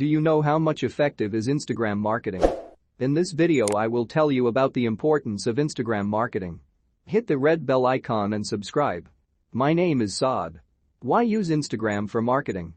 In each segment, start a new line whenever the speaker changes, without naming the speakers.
Do you know how much effective is Instagram marketing? In this video I will tell you about the importance of Instagram marketing. Hit the red bell icon and subscribe. My name is Saad. Why use Instagram for marketing?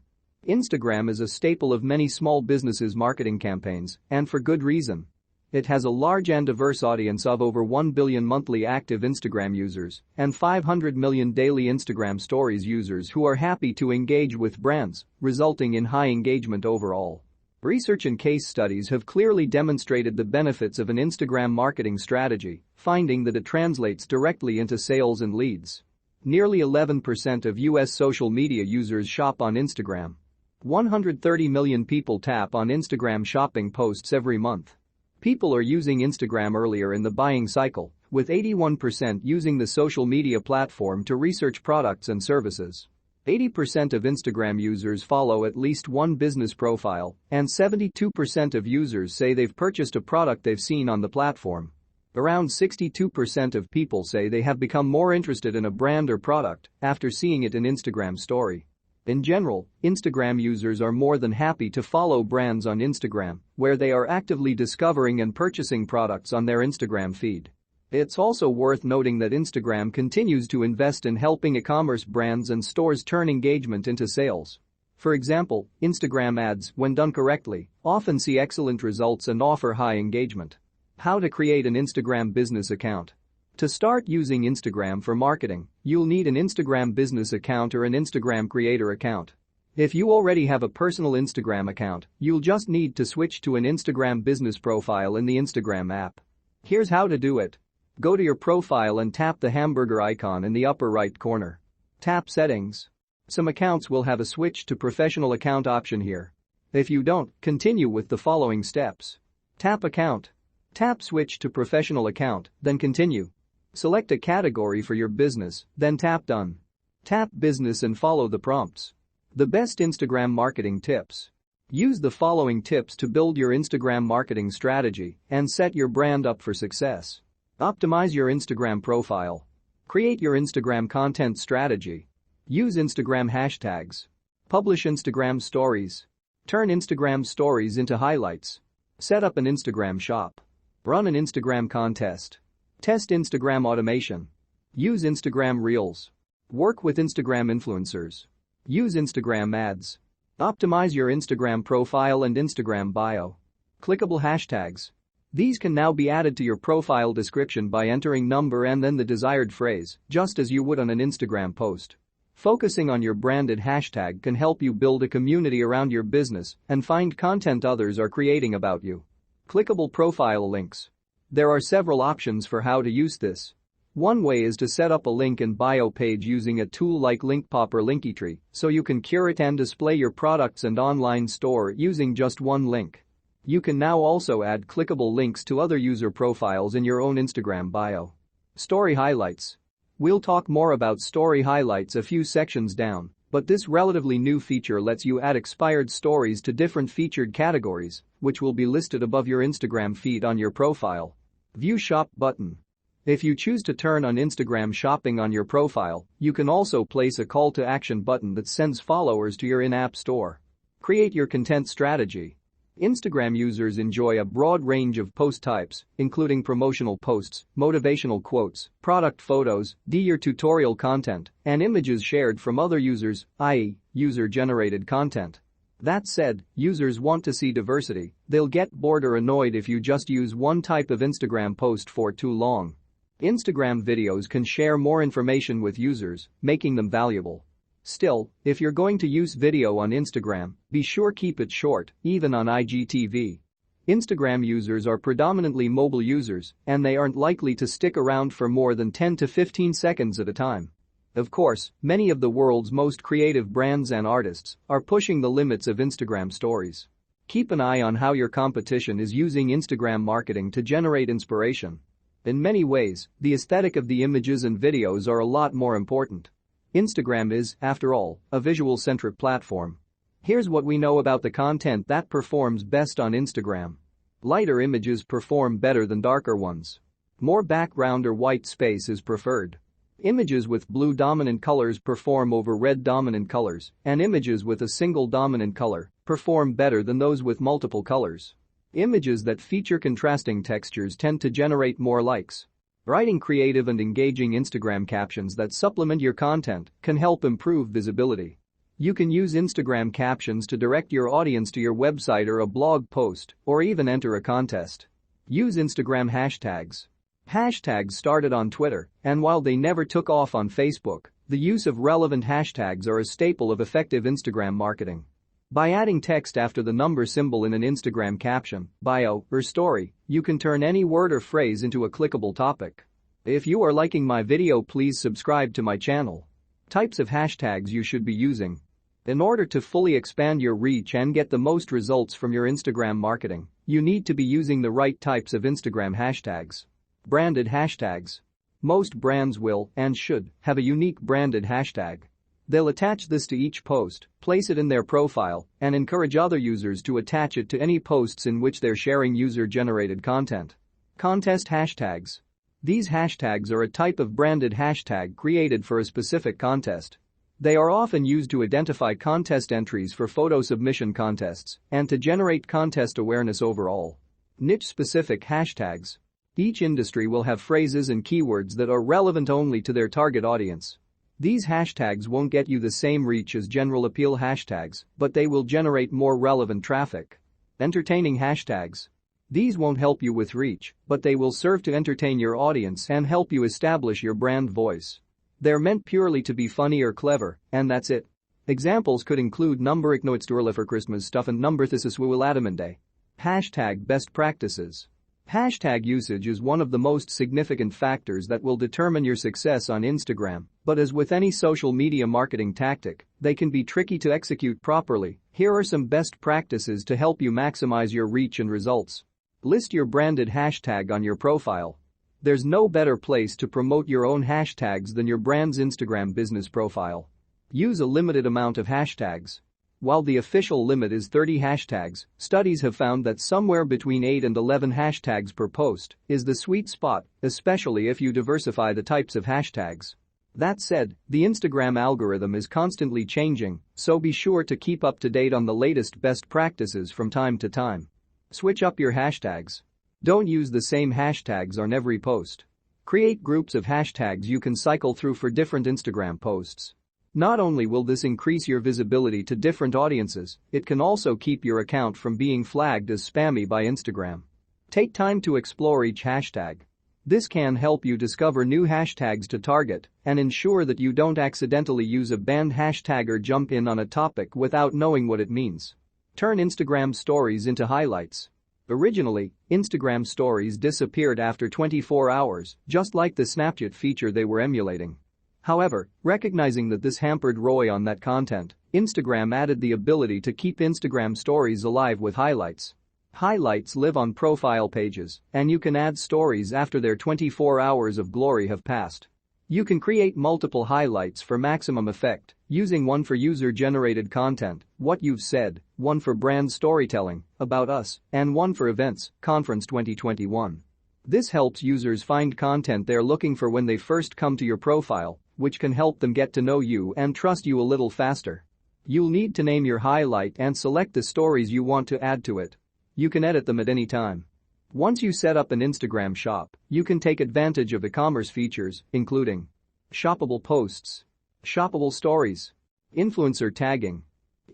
Instagram is a staple of many small businesses' marketing campaigns, and for good reason. It has a large and diverse audience of over 1 billion monthly active Instagram users and 500 million daily Instagram Stories users who are happy to engage with brands, resulting in high engagement overall. Research and case studies have clearly demonstrated the benefits of an Instagram marketing strategy, finding that it translates directly into sales and leads. Nearly 11% of US social media users shop on Instagram. 130 million people tap on Instagram shopping posts every month. People are using Instagram earlier in the buying cycle, with 81% using the social media platform to research products and services. 80% of Instagram users follow at least one business profile, and 72% of users say they've purchased a product they've seen on the platform. Around 62% of people say they have become more interested in a brand or product after seeing it in Instagram story. In general, Instagram users are more than happy to follow brands on Instagram, where they are actively discovering and purchasing products on their Instagram feed. It's also worth noting that Instagram continues to invest in helping e-commerce brands and stores turn engagement into sales. For example, Instagram ads, when done correctly, often see excellent results and offer high engagement. How to create an Instagram business account. To start using Instagram for marketing, you'll need an Instagram business account or an Instagram creator account. If you already have a personal Instagram account, you'll just need to switch to an Instagram business profile in the Instagram app. Here's how to do it. Go to your profile and tap the hamburger icon in the upper right corner. Tap Settings. Some accounts will have a Switch to Professional Account option here. If you don't, continue with the following steps. Tap Account. Tap Switch to Professional Account, then Continue. Select a category for your business, then tap Done. Tap Business and follow the prompts. The best Instagram marketing tips. Use the following tips to build your Instagram marketing strategy and set your brand up for success. Optimize your Instagram profile. Create your Instagram content strategy. Use Instagram hashtags. Publish Instagram stories. Turn Instagram stories into highlights. Set up an Instagram shop. Run an Instagram contest. Test Instagram automation. Use Instagram Reels. Work with Instagram influencers. Use Instagram ads. Optimize your Instagram profile and Instagram bio. Clickable hashtags. These can now be added to your profile description by entering number and then the desired phrase, just as you would on an Instagram post. Focusing on your branded hashtag can help you build a community around your business and find content others are creating about you. Clickable profile links. There are several options for how to use this. One way is to set up a link in bio page using a tool like Linkpop or Linktree, so you can curate and display your products and online store using just one link. You can now also add clickable links to other user profiles in your own Instagram bio. Story highlights. We'll talk more about story highlights a few sections down, but this relatively new feature lets you add expired stories to different featured categories, which will be listed above your Instagram feed on your profile. View Shop button. If you choose to turn on Instagram shopping on your profile, you can also place a call to action button that sends followers to your in-app store. Create your content strategy. Instagram users enjoy a broad range of post types, including promotional posts, motivational quotes, product photos, your tutorial content, and images shared from other users, i.e., user-generated content. That said, users want to see diversity. They'll get bored or annoyed if you just use one type of Instagram post for too long. Instagram videos can share more information with users, making them valuable. Still, if you're going to use video on Instagram, be sure keep it short, even on IGTV. Instagram users are predominantly mobile users, and they aren't likely to stick around for more than 10 to 15 seconds at a time. Of course, many of the world's most creative brands and artists are pushing the limits of Instagram stories. Keep an eye on how your competition is using Instagram marketing to generate inspiration. In many ways, the aesthetic of the images and videos are a lot more important. Instagram is, after all, a visual-centric platform. Here's what we know about the content that performs best on Instagram. Lighter images perform better than darker ones. More background or white space is preferred. Images with blue dominant colors perform over red dominant colors, and images with a single dominant color, perform better than those with multiple colors. Images that feature contrasting textures tend to generate more likes. Writing creative and engaging Instagram captions that supplement your content can help improve visibility. You can use Instagram captions to direct your audience to your website or a blog post, or even enter a contest. Use Instagram hashtags. Hashtags started on Twitter, and while they never took off on Facebook, the use of relevant hashtags are a staple of effective Instagram marketing. By adding text after the number symbol in an Instagram caption, bio, or story, you can turn any word or phrase into a clickable topic. If you are liking my video, please subscribe to my channel. Types of hashtags you should be using. In order to fully expand your reach and get the most results from your Instagram marketing, you need to be using the right types of Instagram hashtags. Branded hashtags. Most brands will, and should, have a unique branded hashtag. They'll attach this to each post, place it in their profile, and encourage other users to attach it to any posts in which they're sharing user-generated content. Contest hashtags. These hashtags are a type of branded hashtag created for a specific contest. They are often used to identify contest entries for photo submission contests and to generate contest awareness overall. Niche-specific hashtags. Each industry will have phrases and keywords that are relevant only to their target audience. These hashtags won't get you the same reach as general appeal hashtags, but they will generate more relevant traffic. Entertaining hashtags. These won't help you with reach, but they will serve to entertain your audience and help you establish your brand voice. They're meant purely to be funny or clever, and that's it. Examples could include number iknoitstörle for Christmas stuff and number thesis will adamande. Hashtag best practices. Hashtag usage is one of the most significant factors that will determine your success on Instagram, but as with any social media marketing tactic, they can be tricky to execute properly. Here are some best practices to help you maximize your reach and results. List your branded hashtag on your profile. There's no better place to promote your own hashtags than your brand's Instagram business profile. Use a limited amount of hashtags. While the official limit is 30 hashtags, studies have found that somewhere between 8 and 11 hashtags per post is the sweet spot, especially if you diversify the types of hashtags. That said, the Instagram algorithm is constantly changing, so be sure to keep up to date on the latest best practices from time to time. Switch up your hashtags. Don't use the same hashtags on every post. Create groups of hashtags you can cycle through for different Instagram posts. Not only will this increase your visibility to different audiences, it can also keep your account from being flagged as spammy by Instagram. Take time to explore each hashtag. This can help you discover new hashtags to target and ensure that you don't accidentally use a banned hashtag or jump in on a topic without knowing what it means. Turn Instagram stories into highlights. Originally, Instagram stories disappeared after 24 hours, just like the Snapchat feature they were emulating. However, recognizing that this hampered ROI on that content, Instagram added the ability to keep Instagram stories alive with highlights. Highlights live on profile pages, and you can add stories after their 24 hours of glory have passed. You can create multiple highlights for maximum effect, using one for user-generated content, what you've said, one for brand storytelling, about us, and one for events, Conference 2021. This helps users find content they're looking for when they first come to your profile, which can help them get to know you and trust you a little faster. You'll need to name your highlight and select the stories you want to add to it. You can edit them at any time. Once you set up an Instagram shop, you can take advantage of e-commerce features, including shoppable posts, shoppable stories, influencer tagging,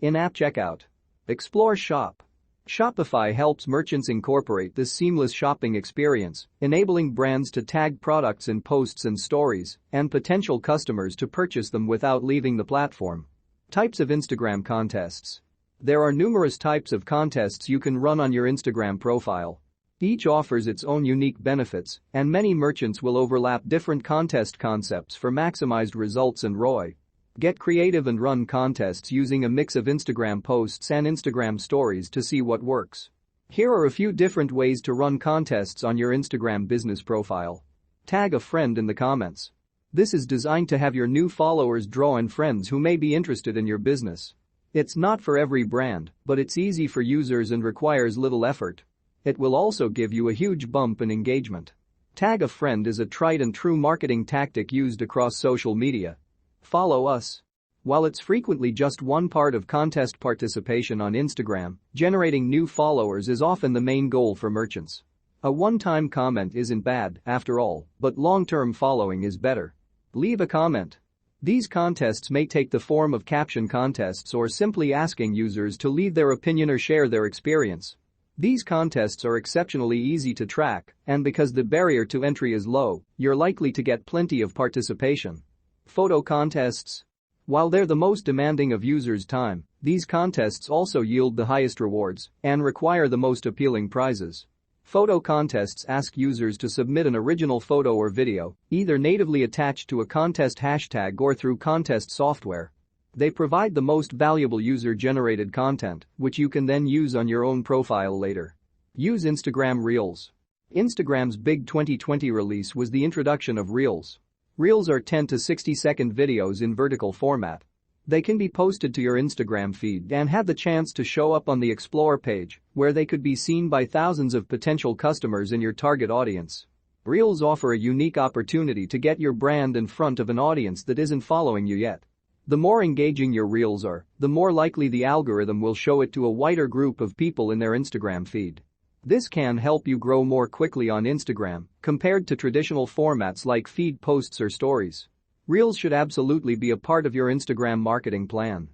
in-app checkout. Explore Shop. Shopify helps merchants incorporate this seamless shopping experience, enabling brands to tag products in posts and stories and potential customers to purchase them without leaving the platform. Types of Instagram contests. There are numerous types of contests you can run on your Instagram profile. Each offers its own unique benefits, and many merchants will overlap different contest concepts for maximized results and ROI. Get creative and run contests using a mix of Instagram posts and Instagram stories to see what works. Here are a few different ways to run contests on your Instagram business profile. Tag a friend in the comments. This is designed to have your new followers draw in friends who may be interested in your business. It's not for every brand, but it's easy for users and requires little effort. It will also give you a huge bump in engagement. Tag a friend is a tried and true marketing tactic used across social media. Follow us. While it's frequently just one part of contest participation on Instagram, generating new followers is often the main goal for merchants. A one-time comment isn't bad, after all, but long-term following is better. Leave a comment. These contests may take the form of caption contests or simply asking users to leave their opinion or share their experience. These contests are exceptionally easy to track, and because the barrier to entry is low, you're likely to get plenty of participation. Photo contests. While they're the most demanding of users' time, these contests also yield the highest rewards and require the most appealing prizes. Photo contests ask users to submit an original photo or video, either natively attached to a contest hashtag or through contest software. They provide the most valuable user-generated content, which you can then use on your own profile later. Use Instagram Reels. Instagram's big 2020 release was the introduction of Reels. Reels are 10 to 60-second videos in vertical format. They can be posted to your Instagram feed and have the chance to show up on the Explore page, where they could be seen by thousands of potential customers in your target audience. Reels offer a unique opportunity to get your brand in front of an audience that isn't following you yet. The more engaging your Reels are, the more likely the algorithm will show it to a wider group of people in their Instagram feed. This can help you grow more quickly on Instagram compared to traditional formats like feed posts or stories. Reels should absolutely be a part of your Instagram marketing plan.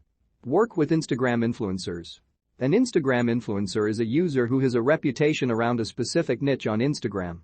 Work with Instagram influencers. An Instagram influencer is a user who has a reputation around a specific niche on Instagram.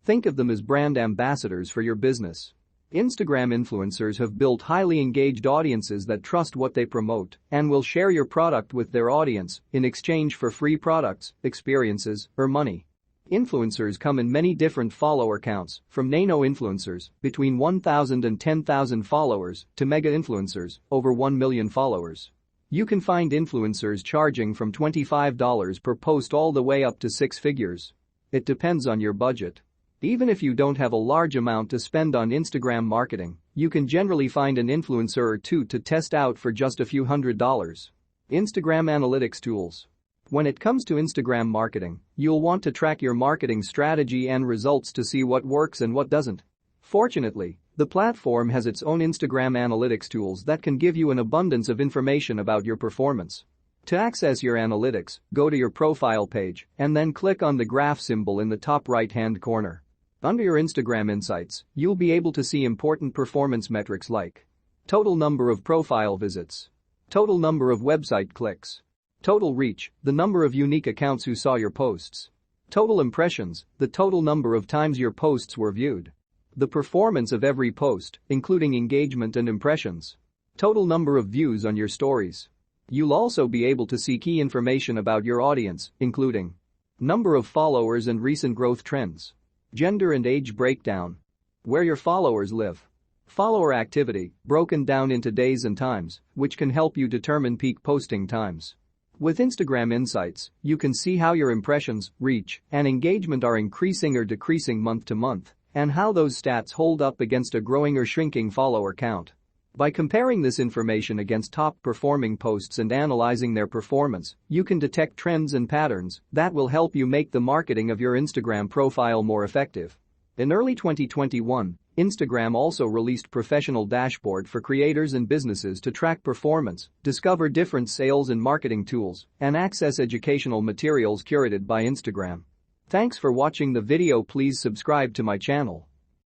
Think of them as brand ambassadors for your business. Instagram influencers have built highly engaged audiences that trust what they promote and will share your product with their audience in exchange for free products, experiences, or money. Influencers come in many different follower counts, from nano influencers, between 1,000 and 10,000 followers, to mega influencers, over 1 million followers. You can find influencers charging from $25 per post all the way up to 6 figures. It depends on your budget. Even if you don't have a large amount to spend on Instagram marketing, you can generally find an influencer or two to test out for just a few $100s. Instagram analytics tools. When it comes to Instagram marketing, you'll want to track your marketing strategy and results to see what works and what doesn't. Fortunately, the platform has its own Instagram analytics tools that can give you an abundance of information about your performance. To access your analytics, go to your profile page and then click on the graph symbol in the top right-hand corner. Under your Instagram Insights, you'll be able to see important performance metrics like total number of profile visits, total number of website clicks, total reach, the number of unique accounts who saw your posts, total impressions, the total number of times your posts were viewed, the performance of every post, including engagement and impressions, total number of views on your stories. You'll also be able to see key information about your audience, including number of followers and recent growth trends, gender and age breakdown, where your followers live, follower activity, broken down into days and times, which can help you determine peak posting times. With Instagram Insights, you can see how your impressions, reach, and engagement are increasing or decreasing month to month, and how those stats hold up against a growing or shrinking follower count. By comparing this information against top-performing posts and analyzing their performance, you can detect trends and patterns that will help you make the marketing of your Instagram profile more effective. In early 2021, Instagram also released a professional dashboard for creators and businesses to track performance, discover different sales and marketing tools, and access educational materials curated by Instagram. Thanks for watching the video. Please subscribe to my channel.